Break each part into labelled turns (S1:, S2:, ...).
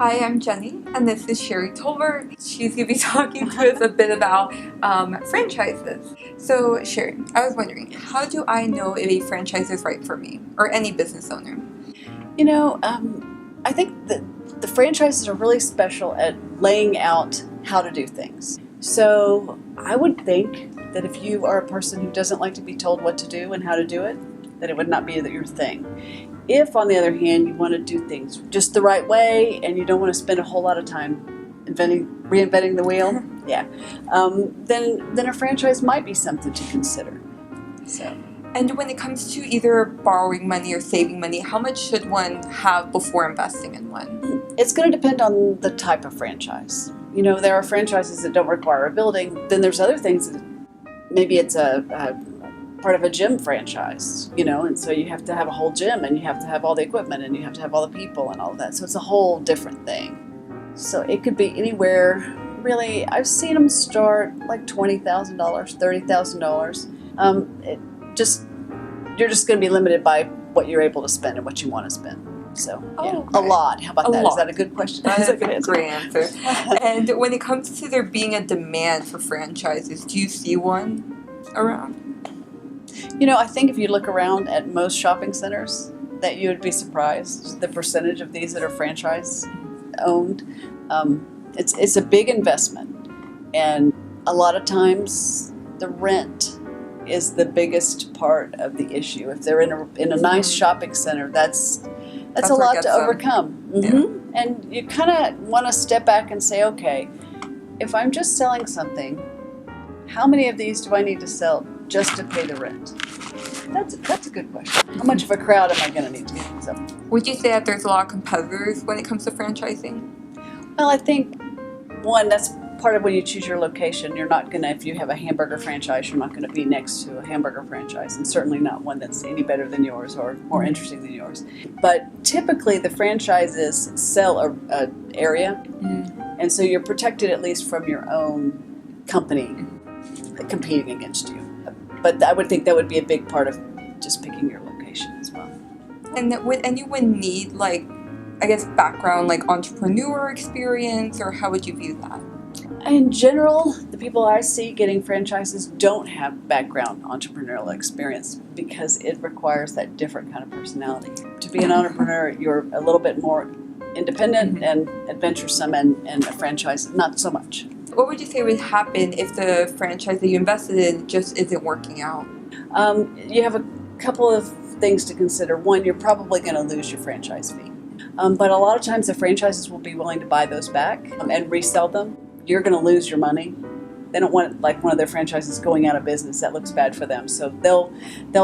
S1: Hi, I'm Jenny, and this is Sherry Tolbert. She's going to be talking to us a bit about franchises. So, Sherry, I was wondering, how do I know if a franchise is right for me, or any business owner?
S2: You know, I think that the franchises are really special at laying out how to do things. So I would think that if you are a person who doesn't like to be told what to do and how to do it, that it would not be your thing. If, on the other hand, you want to do things just the right way and you don't want to spend a whole lot of time reinventing the wheel, then a franchise might be something to consider. So.
S1: And when it comes to either borrowing money or saving money, how much should one have before investing in one?
S2: It's going to depend on the type of franchise. You know, there are franchises that don't require a building. Then there's other things that maybe it's a part of a gym franchise, you know, and so you have to have a whole gym and you have to have all the equipment and you have to have all the people and all of that. So it's a whole different thing. So it could be anywhere, really. I've seen them start like $20,000, $30,000. You're just going to be limited by what you're able to spend and what you want to spend. So, yeah,
S1: okay.
S2: A lot. How about that?
S1: Lot.
S2: Is that a good question?
S1: That's a great answer. And when it comes to there being a demand for franchises, do you see one around?
S2: You know, I think if you look around at most shopping centers, that you would be surprised the percentage of these that are franchise owned. It's a big investment, and a lot of times the rent is the biggest part of the issue. If they're in a nice shopping center, that's a lot to overcome. Mm-hmm. Yeah. And you kind of want to step back and say, okay, if I'm just selling something, how many of these do I need to sell just to pay the rent? That's a good question. How much of a crowd am I going to need to get? So,
S1: would you say that there's a lot of competitors when it comes to franchising?
S2: Well, I think, one, that's part of when you choose your location. You're not going to, if you have a hamburger franchise, you're not going to be next to a hamburger franchise, and certainly not one that's any better than yours or more interesting than yours. But typically the franchises sell a area, and so you're protected at least from your own company competing against you. But I would think that would be a big part of just picking your location as well.
S1: And would anyone need, like, I guess, background, like entrepreneur experience, or how would you view that?
S2: In general, the people I see getting franchises don't have background entrepreneurial experience because it requires that different kind of personality. To be an entrepreneur, you're a little bit more independent and adventuresome, and a franchise, not so much.
S1: What would you say would happen if the franchise that you invested in just isn't working out?
S2: You have a couple of things to consider. One, you're probably going to lose your franchise fee. But a lot of times the franchises will be willing to buy those back and resell them. You're going to lose your money. They don't want, like, one of their franchises going out of business. That looks bad for them. So they'll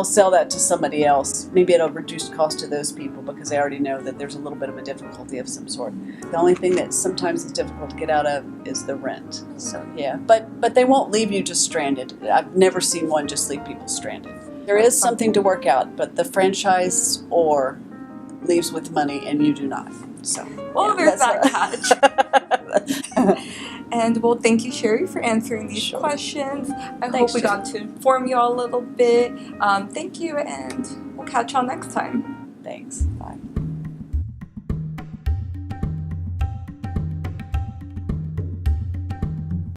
S2: sell that to somebody else, maybe at a reduced cost to those people, because they already know that there's a little bit of a difficulty of some sort. The only thing that sometimes is difficult to get out of is the rent. So yeah, but they won't leave you just stranded. I've never seen one just leave people stranded. There is something to work out, but the franchise or leaves with money and you do not. So
S1: well, yeah, there's that catch. And well, thank you, Sherry, for answering these questions. I hope we got to inform you all a little bit. Thank you, and we'll catch y'all next time.
S2: Thanks.